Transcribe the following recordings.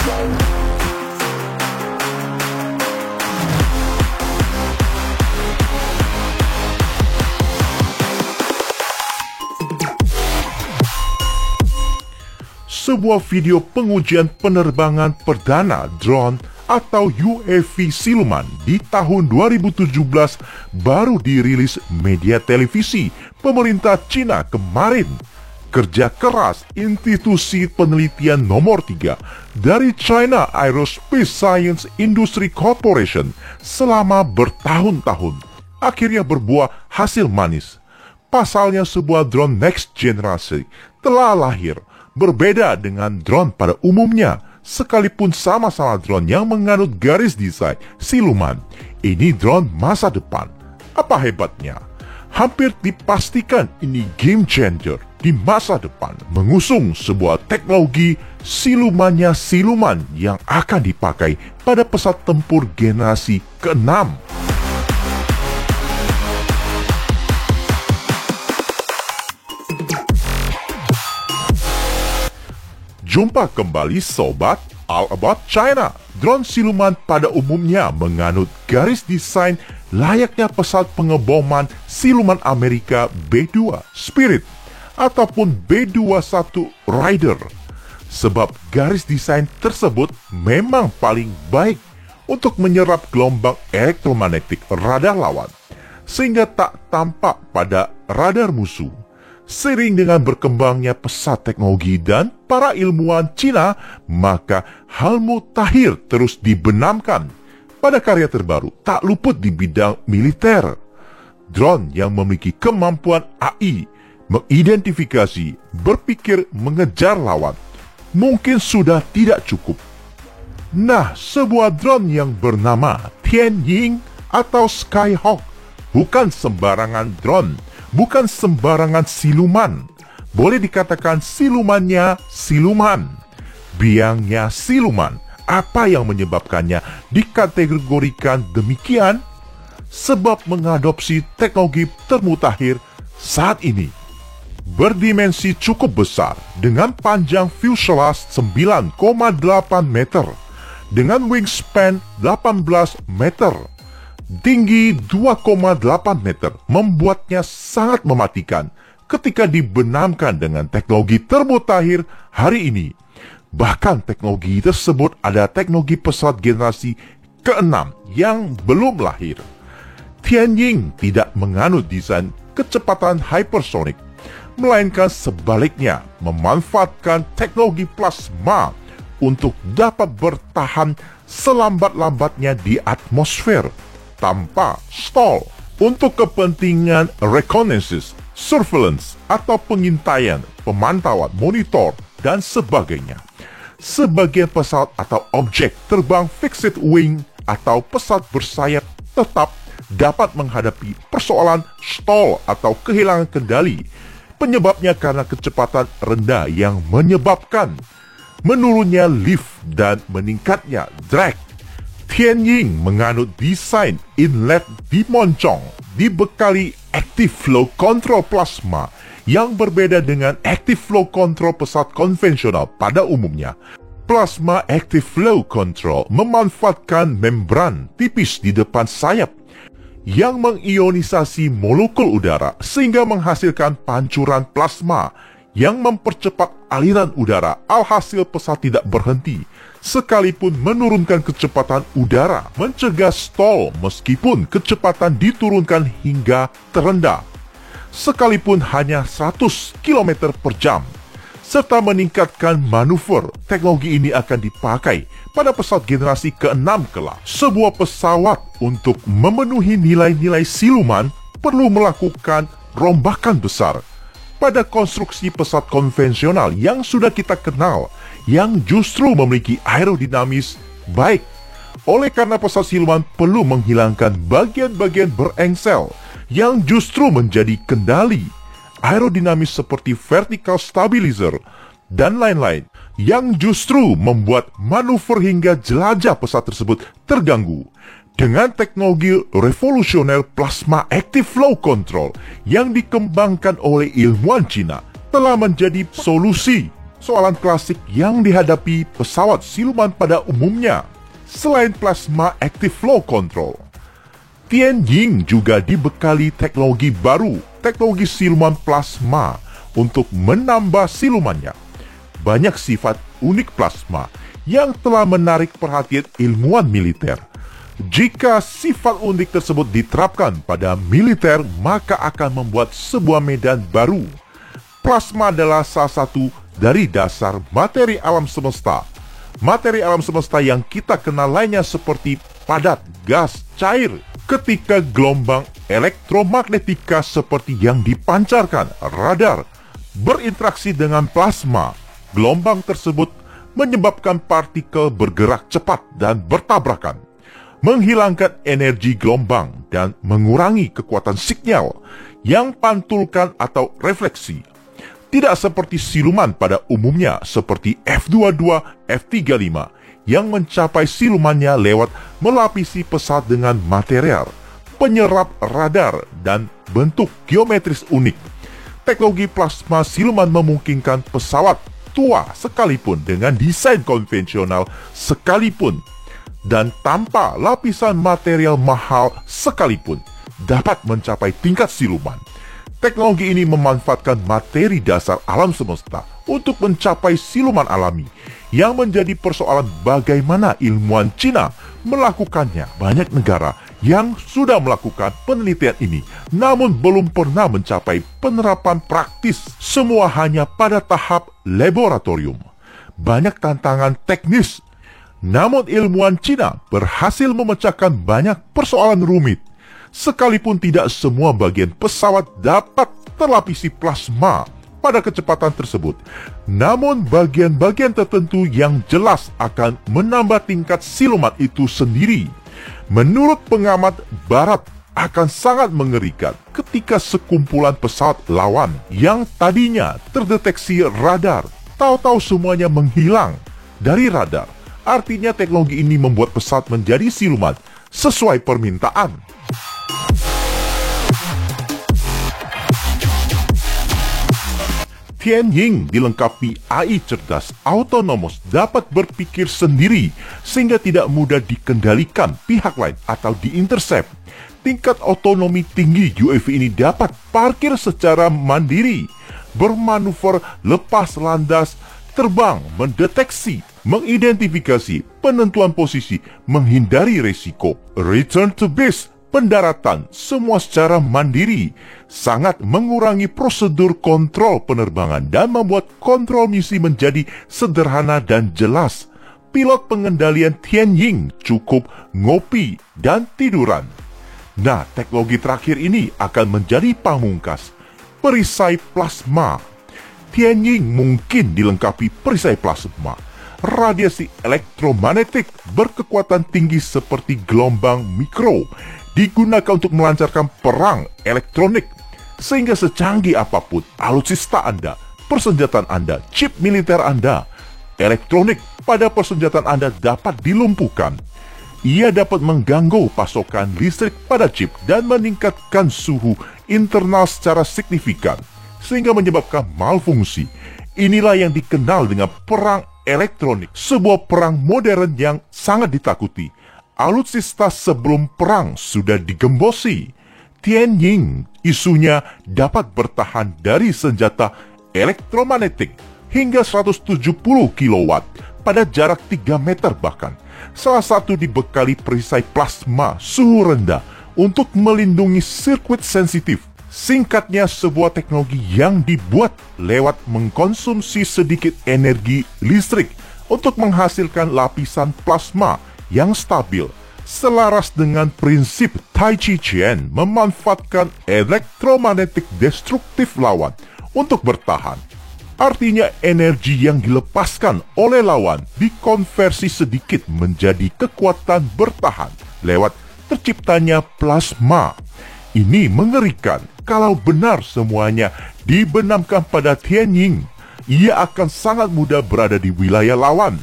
Sebuah video pengujian penerbangan perdana drone atau UAV siluman di tahun 2017 baru dirilis media televisi pemerintah Cina kemarin. Kerja keras institusi penelitian nomor 3 dari China Aerospace Science Industry Corporation selama bertahun-tahun akhirnya berbuah hasil manis. Pasalnya sebuah drone next generasi telah lahir. Berbeda dengan drone pada umumnya, sekalipun sama-sama drone yang menganut garis desain siluman, ini drone masa depan. Apa hebatnya? Hampir dipastikan ini game changer di masa depan, mengusung sebuah teknologi silumannya siluman yang akan dipakai pada pesawat tempur generasi ke-6. Jumpa kembali Sobat All About China. Drone siluman pada umumnya menganut garis desain layaknya pesawat pengeboman siluman Amerika B-2 Spirit ataupun B-21 Raider. Sebab garis desain tersebut memang paling baik untuk menyerap gelombang elektromagnetik radar lawan sehingga tak tampak pada radar musuh. Seiring dengan berkembangnya pesat teknologi dan para ilmuwan Cina, maka hal mutakhir terus dibenamkan pada karya terbaru tak luput di bidang militer. Drone yang memiliki kemampuan AI, mengidentifikasi, berpikir mengejar lawan, mungkin sudah tidak cukup. Nah, sebuah drone yang bernama Tianying atau Skyhawk bukan sembarangan drone. Bukan sembarangan siluman. Boleh dikatakan silumannya siluman. Biangnya siluman. Apa yang menyebabkannya dikategorikan demikian? Sebab mengadopsi teknologi termutakhir saat ini. Berdimensi cukup besar dengan panjang fuselage 9,8 meter. Dengan wingspan 18 meter. Tinggi 2,8 meter membuatnya sangat mematikan ketika dibenamkan dengan teknologi termutakhir hari ini. Bahkan teknologi tersebut ada teknologi pesawat generasi ke-6 yang belum lahir. Tianying tidak menganut desain kecepatan hypersonic, melainkan sebaliknya memanfaatkan teknologi plasma untuk dapat bertahan selambat-lambatnya di atmosfer tanpa stall untuk kepentingan reconnaissance, surveillance, atau pengintaian, pemantauan, monitor, dan sebagainya. Sebagian pesawat atau objek terbang fixed wing atau pesawat bersayap tetap dapat menghadapi persoalan stall atau kehilangan kendali. Penyebabnya karena kecepatan rendah yang menyebabkan menurunnya lift dan meningkatnya drag. Tianying menganut desain inlet dimoncong dibekali active flow control plasma yang berbeda dengan active flow control pesawat konvensional pada umumnya. Plasma active flow control memanfaatkan membran tipis di depan sayap yang mengionisasi molekul udara sehingga menghasilkan pancuran plasma yang mempercepat aliran udara. Alhasil pesawat tidak berhenti sekalipun menurunkan kecepatan udara, mencegah stall meskipun kecepatan diturunkan hingga terendah, sekalipun hanya 100 km per jam, serta meningkatkan manuver. Teknologi ini akan dipakai pada pesawat generasi ke-6 kelak. Sebuah pesawat untuk memenuhi nilai-nilai siluman perlu melakukan rombakan besar pada konstruksi pesawat konvensional yang sudah kita kenal, yang justru memiliki aerodinamis baik. Oleh karena pesawat siluman perlu menghilangkan bagian-bagian berengsel yang justru menjadi kendali aerodinamis seperti vertical stabilizer dan lain-lain, yang justru membuat manuver hingga jelajah pesawat tersebut terganggu. Dengan teknologi revolusioner plasma active flow control yang dikembangkan oleh ilmuwan Cina, telah menjadi solusi Soalan klasik yang dihadapi pesawat siluman pada umumnya, selain plasma active flow control, Tianjin juga dibekali teknologi baru, teknologi siluman plasma untuk menambah silumannya. Banyak sifat unik plasma yang telah menarik perhatian ilmuwan militer. Jika sifat unik tersebut diterapkan pada militer, maka akan membuat sebuah medan baru. Plasma adalah salah satu dari dasar materi alam semesta. Materi alam semesta yang kita kenal lainnya seperti padat, gas, cair. Ketika gelombang elektromagnetika seperti yang dipancarkan radar berinteraksi dengan plasma, gelombang tersebut menyebabkan partikel bergerak cepat dan bertabrakan, menghilangkan energi gelombang dan mengurangi kekuatan sinyal yang pantulkan atau refleksi. Tidak seperti siluman pada umumnya seperti F-22, F-35 yang mencapai silumannya lewat melapisi pesawat dengan material penyerap radar dan bentuk geometris unik. Teknologi plasma siluman memungkinkan pesawat tua sekalipun dengan desain konvensional sekalipun dan tanpa lapisan material mahal sekalipun dapat mencapai tingkat siluman. Teknologi ini memanfaatkan materi dasar alam semesta untuk mencapai siluman alami yang menjadi persoalan bagaimana ilmuwan Cina melakukannya. Banyak negara yang sudah melakukan penelitian ini namun belum pernah mencapai penerapan praktis. Semua hanya pada tahap laboratorium. Banyak tantangan teknis, namun ilmuwan Cina berhasil memecahkan banyak persoalan rumit. Sekalipun tidak semua bagian pesawat dapat terlapisi plasma pada kecepatan tersebut, namun bagian-bagian tertentu yang jelas akan menambah tingkat siluman itu sendiri. Menurut pengamat barat, akan sangat mengerikan ketika sekumpulan pesawat lawan yang tadinya terdeteksi radar, tahu-tahu semuanya menghilang dari radar. Artinya teknologi ini membuat pesawat menjadi siluman sesuai permintaan. Tianjin dilengkapi AI cerdas autonomous, dapat berpikir sendiri sehingga tidak mudah dikendalikan pihak lain atau diintercept. Tingkat otonomi tinggi UAV ini dapat parkir secara mandiri, bermanuver lepas landas, terbang, mendeteksi, mengidentifikasi, penentuan posisi, menghindari risiko, return to base, pendaratan, semua secara mandiri, sangat mengurangi prosedur kontrol penerbangan dan membuat kontrol misi menjadi sederhana dan jelas. Pilot pengendalian Tianjin cukup ngopi dan tiduran. Nah, teknologi terakhir ini akan menjadi pamungkas, perisai plasma. Tianjin mungkin dilengkapi perisai plasma. Radiasi elektromagnetik berkekuatan tinggi seperti gelombang mikro digunakan untuk melancarkan perang elektronik, sehingga secanggih apapun alutsista Anda, persenjataan Anda, chip militer Anda, elektronik pada persenjataan Anda dapat dilumpuhkan. Ia dapat mengganggu pasokan listrik pada chip dan meningkatkan suhu internal secara signifikan, sehingga menyebabkan malfungsi. Inilah yang dikenal dengan perang elektronik, sebuah perang modern yang sangat ditakuti. Alutsista sebelum perang sudah digembosi. Tianjin isunya dapat bertahan dari senjata elektromagnetik hingga 170 kW pada jarak 3 meter bahkan. Salah satu dibekali perisai plasma suhu rendah untuk melindungi sirkuit sensitif. Singkatnya, sebuah teknologi yang dibuat lewat mengkonsumsi sedikit energi listrik untuk menghasilkan lapisan plasma yang stabil, selaras dengan prinsip Tai Chi Chuan memanfaatkan elektromagnetik destruktif lawan untuk bertahan. Artinya energi yang dilepaskan oleh lawan dikonversi sedikit menjadi kekuatan bertahan lewat terciptanya plasma. Ini mengerikan. Kalau benar semuanya dibenamkan pada Tianjin, ia akan sangat mudah berada di wilayah lawan,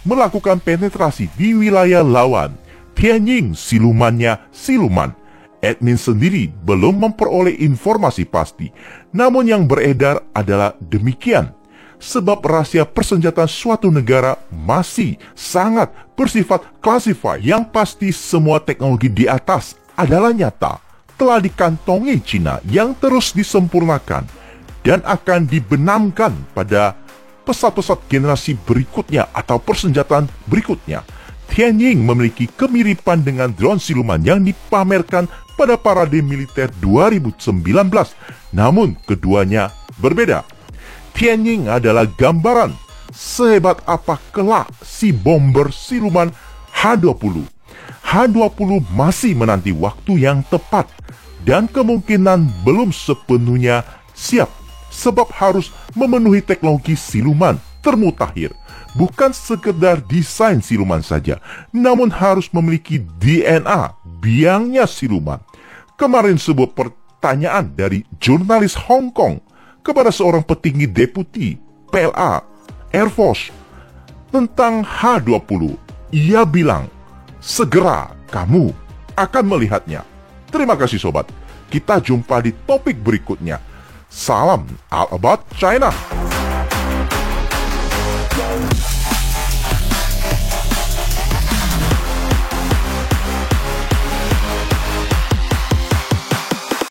melakukan penetrasi di wilayah lawan. Tianjin silumannya siluman. Admin sendiri belum memperoleh informasi pasti, namun yang beredar adalah demikian. sebab rahasia persenjataan suatu negara masih sangat bersifat classified. Yang pasti semua teknologi di atas adalah nyata, telah dikantongi Cina yang terus disempurnakan dan akan dibenamkan pada pesawat-pesawat generasi berikutnya atau persenjataan berikutnya. Tianjin memiliki kemiripan dengan drone siluman yang dipamerkan pada parade militer 2019, namun keduanya berbeda. Tianjin adalah gambaran sehebat apa kelak si bomber siluman H-20. H-20 masih menanti waktu yang tepat dan kemungkinan belum sepenuhnya siap sebab harus memenuhi teknologi siluman termutakhir. Bukan sekedar desain siluman saja, namun harus memiliki DNA biangnya siluman. Kemarin sebuah pertanyaan dari jurnalis Hong Kong kepada seorang petinggi deputi PLA Air Force tentang H-20. Ia bilang, segera kamu akan melihatnya. Terima kasih sobat, kita jumpa di topik berikutnya. Salam All About China.